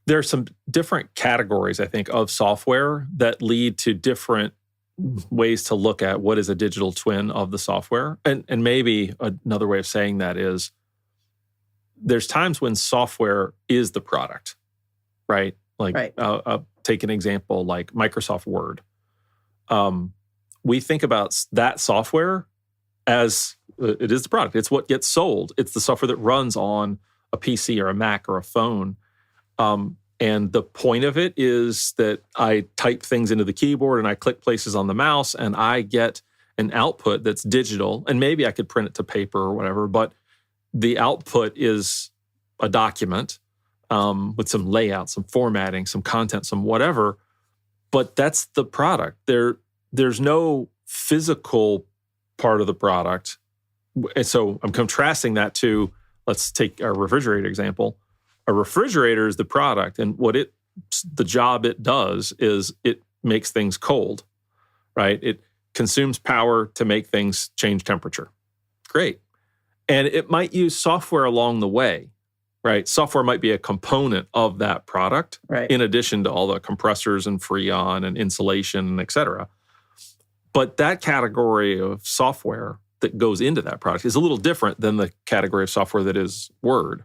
There are some different categories, I think, of software that lead to different ways to look at what is a digital twin of the software. And maybe another way of saying that is there's times when software is the product, right? Like, Right. Take an example like Microsoft Word. We think about that software as it is the product. It's what gets sold. It's the software that runs on a PC or a Mac or a phone. And the point of it is that I type things into the keyboard and I click places on the mouse and I get an output that's digital. And maybe I could print it to paper or whatever, but the output is a document with some layout, some formatting, some content, some whatever. But that's the product. There's no physical part of the product. And so I'm contrasting that to, let's take our refrigerator example. A refrigerator is the product, and the job it does is it makes things cold, right? It consumes power to make things change temperature. Great. And it might use software along the way, right? Software might be a component of that product, Right. in addition to all the compressors and Freon and insulation and et cetera. But that category of software that goes into that product is a little different than the category of software that is Word.